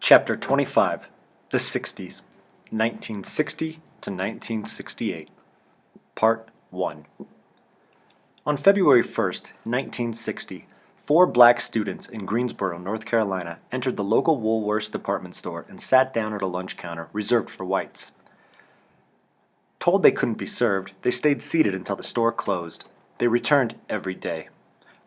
Chapter 25, The Sixties, 1960 to 1968, Part 1. On February 1st, 1960, four black students in Greensboro, North Carolina, entered the local Woolworth's department store and sat down at a lunch counter reserved for whites. Told they couldn't be served, they stayed seated until the store closed. They returned every day.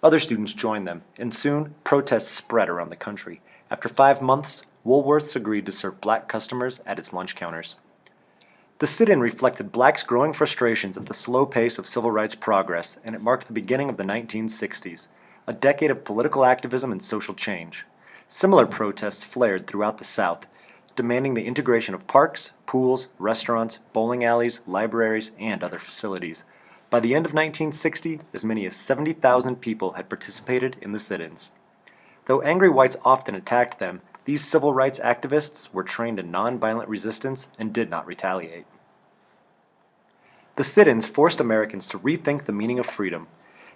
Other students joined them, and soon protests spread around the country. After 5 months, Woolworth's agreed to serve black customers at its lunch counters. The sit-in reflected blacks' growing frustrations at the slow pace of civil rights progress, and it marked the beginning of the 1960s, a decade of political activism and social change. Similar protests flared throughout the South, demanding the integration of parks, pools, restaurants, bowling alleys, libraries, and other facilities. By the end of 1960, as many as 70,000 people had participated in the sit-ins. Though angry whites often attacked them, these civil rights activists were trained in nonviolent resistance and did not retaliate. The sit-ins forced Americans to rethink the meaning of freedom.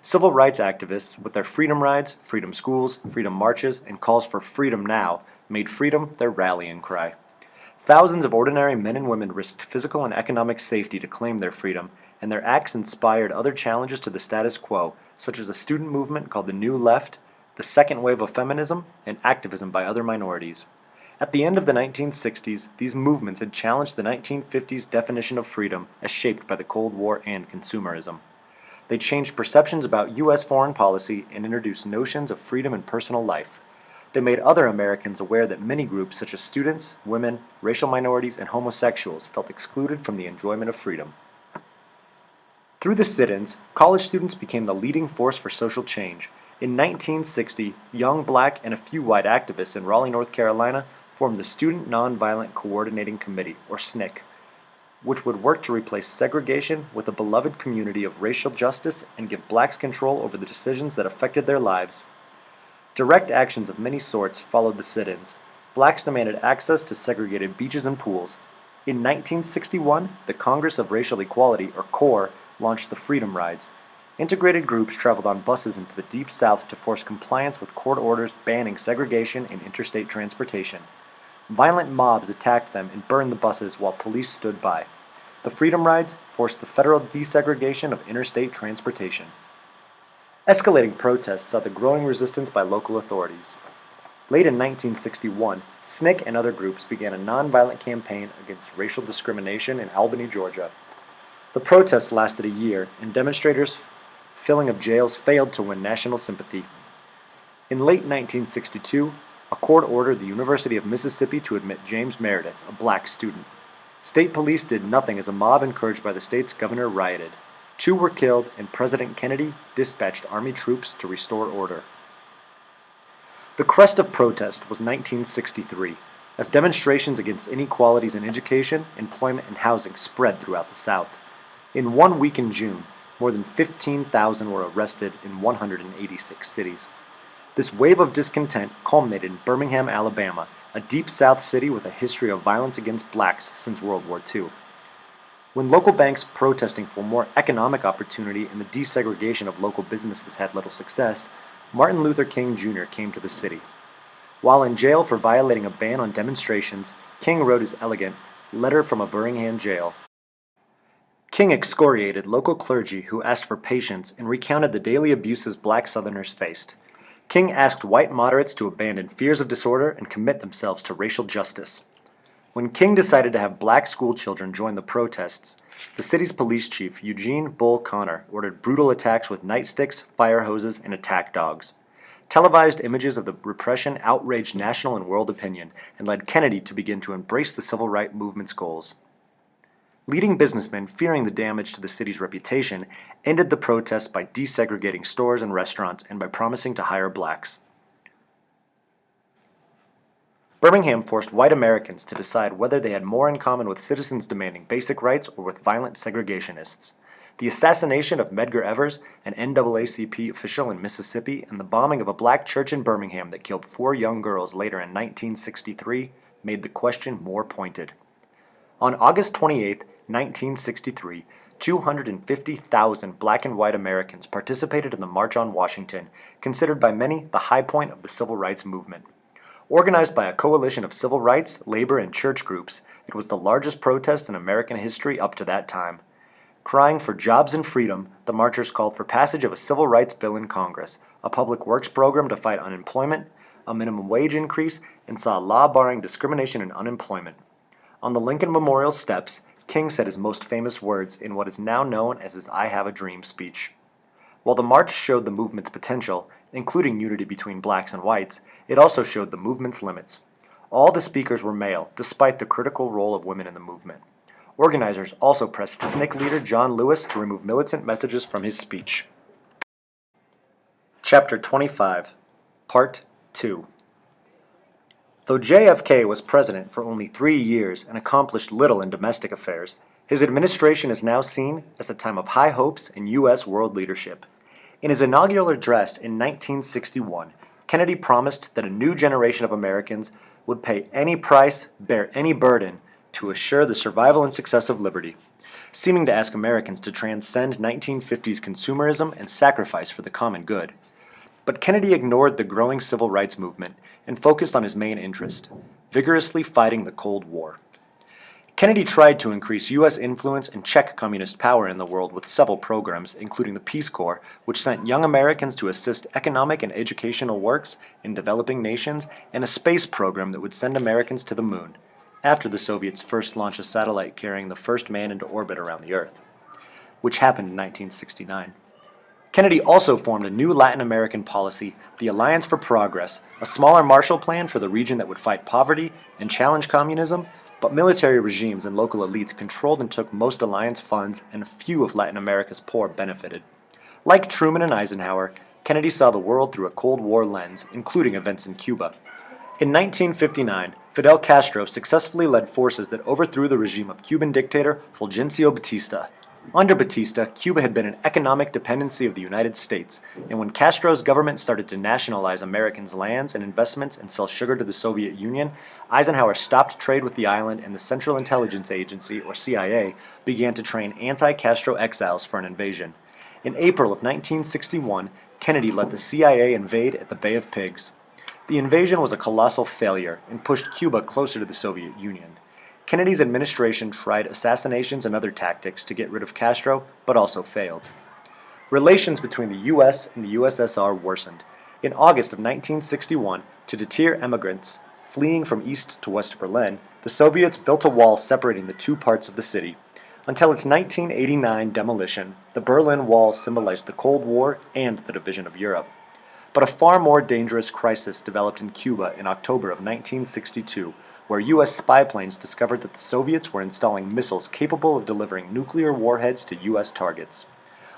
Civil rights activists, with their freedom rides, freedom schools, freedom marches, and calls for freedom now, made freedom their rallying cry. Thousands of ordinary men and women risked physical and economic safety to claim their freedom, and their acts inspired other challenges to the status quo, such as a student movement called the New Left, the second wave of feminism, and activism by other minorities. At the end of the 1960s, these movements had challenged the 1950s definition of freedom as shaped by the Cold War and consumerism. They changed perceptions about U.S. foreign policy and introduced notions of freedom and personal life. They made other Americans aware that many groups such as students, women, racial minorities, and homosexuals felt excluded from the enjoyment of freedom. Through the sit-ins, college students became the leading force for social change. In 1960, young black and a few white activists in Raleigh, North Carolina, formed the Student Nonviolent Coordinating Committee, or SNCC, which would work to replace segregation with a beloved community of racial justice and give blacks control over the decisions that affected their lives. Direct actions of many sorts followed the sit-ins. Blacks demanded access to segregated beaches and pools. In 1961, the Congress of Racial Equality, or CORE, launched the Freedom Rides. Integrated groups traveled on buses into the Deep South to force compliance with court orders banning segregation in interstate transportation. Violent mobs attacked them and burned the buses while police stood by. The Freedom Rides forced the federal desegregation of interstate transportation. Escalating protests saw the growing resistance by local authorities. Late in 1961, SNCC and other groups began a nonviolent campaign against racial discrimination in Albany, Georgia. The protests lasted a year, and demonstrators' filling of jails failed to win national sympathy. In late 1962, a court ordered the University of Mississippi to admit James Meredith, a black student. State police did nothing as a mob encouraged by the state's governor rioted. 2 were killed, and President Kennedy dispatched Army troops to restore order. The crest of protest was 1963, as demonstrations against inequalities in education, employment, and housing spread throughout the South. In 1 week in June, more than 15,000 were arrested in 186 cities. This wave of discontent culminated in Birmingham, Alabama, a deep South city with a history of violence against blacks since World War II. When local banks protesting for more economic opportunity and the desegregation of local businesses had little success, Martin Luther King Jr. came to the city. While in jail for violating a ban on demonstrations, King wrote his elegant Letter from a Birmingham Jail. King excoriated local clergy who asked for patience and recounted the daily abuses black Southerners faced. King asked white moderates to abandon fears of disorder and commit themselves to racial justice. When King decided to have black school children join the protests, the city's police chief, Eugene Bull Connor, ordered brutal attacks with nightsticks, fire hoses, and attack dogs. Televised images of the repression outraged national and world opinion and led Kennedy to begin to embrace the civil rights movement's goals. Leading businessmen, fearing the damage to the city's reputation, ended the protests by desegregating stores and restaurants and by promising to hire blacks. Birmingham forced white Americans to decide whether they had more in common with citizens demanding basic rights or with violent segregationists. The assassination of Medgar Evers, an NAACP official in Mississippi, and the bombing of a black church in Birmingham that killed 4 young girls later in 1963 made the question more pointed. On August 28, 1963, 250,000 black and white Americans participated in the March on Washington, considered by many the high point of the civil rights movement. Organized by a coalition of civil rights, labor, and church groups, it was the largest protest in American history up to that time. Crying for jobs and freedom, the marchers called for passage of a civil rights bill in Congress, a public works program to fight unemployment, a minimum wage increase, and saw a law barring discrimination and unemployment. On the Lincoln Memorial steps, King said his most famous words in what is now known as his I Have a Dream speech. While the march showed the movement's potential, including unity between blacks and whites, it also showed the movement's limits. All the speakers were male, despite the critical role of women in the movement. Organizers also pressed SNCC leader John Lewis to remove militant messages from his speech. Chapter 25, Part 2. Though JFK was president for only 3 years and accomplished little in domestic affairs, his administration is now seen as a time of high hopes in U.S. world leadership. In his inaugural address in 1961, Kennedy promised that a new generation of Americans would pay any price, bear any burden, to assure the survival and success of liberty, seeming to ask Americans to transcend 1950s consumerism and sacrifice for the common good. But Kennedy ignored the growing civil rights movement and focused on his main interest, vigorously fighting the Cold War. Kennedy tried to increase U.S. influence and check communist power in the world with several programs, including the Peace Corps, which sent young Americans to assist economic and educational works in developing nations, and a space program that would send Americans to the moon, after the Soviets first launched a satellite carrying the first man into orbit around the Earth, which happened in 1969. Kennedy also formed a new Latin American policy, the Alliance for Progress, a smaller Marshall Plan for the region that would fight poverty and challenge communism, but military regimes and local elites controlled and took most alliance funds, and few of Latin America's poor benefited. Like Truman and Eisenhower, Kennedy saw the world through a Cold War lens, including events in Cuba. In 1959, Fidel Castro successfully led forces that overthrew the regime of Cuban dictator Fulgencio Batista. Under Batista, Cuba had been an economic dependency of the United States, and when Castro's government started to nationalize Americans' lands and investments and sell sugar to the Soviet Union, Eisenhower stopped trade with the island, and the Central Intelligence Agency, or CIA, began to train anti-Castro exiles for an invasion. In April of 1961, Kennedy let the CIA invade at the Bay of Pigs. The invasion was a colossal failure and pushed Cuba closer to the Soviet Union. Kennedy's administration tried assassinations and other tactics to get rid of Castro, but also failed. Relations between the U.S. and the USSR worsened. In August of 1961, to deter emigrants fleeing from East to West Berlin, the Soviets built a wall separating the two parts of the city. Until its 1989 demolition, the Berlin Wall symbolized the Cold War and the division of Europe. But a far more dangerous crisis developed in Cuba in October of 1962, where U.S. spy planes discovered that the Soviets were installing missiles capable of delivering nuclear warheads to U.S. targets.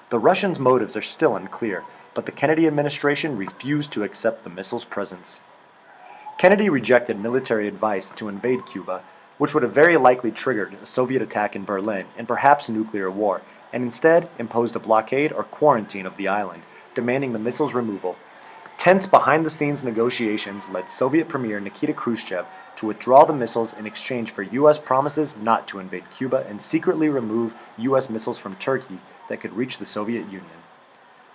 The Russians' motives are still unclear, but the Kennedy administration refused to accept the missiles' presence. Kennedy rejected military advice to invade Cuba, which would have very likely triggered a Soviet attack in Berlin and perhaps nuclear war, and instead imposed a blockade or quarantine of the island, demanding the missiles' removal. Tense behind-the-scenes negotiations led Soviet Premier Nikita Khrushchev to withdraw the missiles in exchange for U.S. promises not to invade Cuba and secretly remove U.S. missiles from Turkey that could reach the Soviet Union.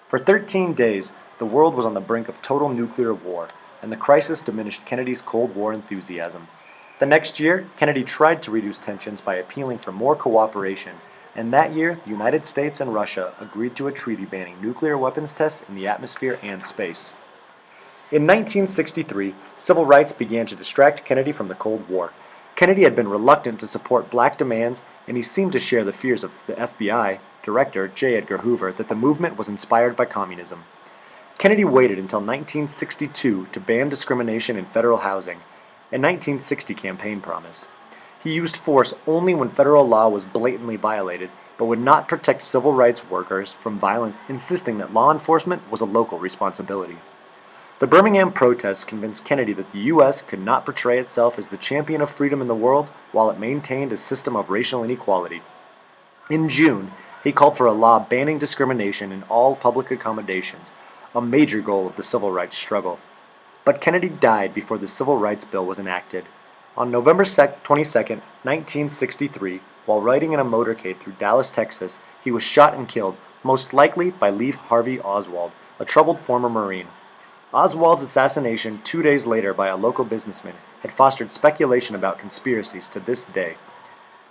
For 13 days, the world was on the brink of total nuclear war, and the crisis diminished Kennedy's Cold War enthusiasm. The next year, Kennedy tried to reduce tensions by appealing for more cooperation, and that year, the United States and Russia agreed to a treaty banning nuclear weapons tests in the atmosphere and space. In 1963, civil rights began to distract Kennedy from the Cold War. Kennedy had been reluctant to support black demands, and he seemed to share the fears of the FBI Director J. Edgar Hoover that the movement was inspired by communism. Kennedy waited until 1962 to ban discrimination in federal housing, a 1960 campaign promise. He used force only when federal law was blatantly violated, but would not protect civil rights workers from violence, insisting that law enforcement was a local responsibility. The Birmingham protests convinced Kennedy that the U.S. could not portray itself as the champion of freedom in the world while it maintained a system of racial inequality. In June, he called for a law banning discrimination in all public accommodations, a major goal of the civil rights struggle. But Kennedy died before the Civil Rights Bill was enacted. On November 22, 1963, while riding in a motorcade through Dallas, Texas, he was shot and killed, most likely by Lee Harvey Oswald, a troubled former Marine. Oswald's assassination 2 days later by a local businessman had fostered speculation about conspiracies to this day.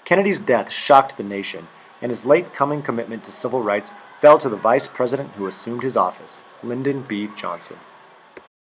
Kennedy's death shocked the nation, and his late-coming commitment to civil rights fell to the vice president who assumed his office, Lyndon B. Johnson.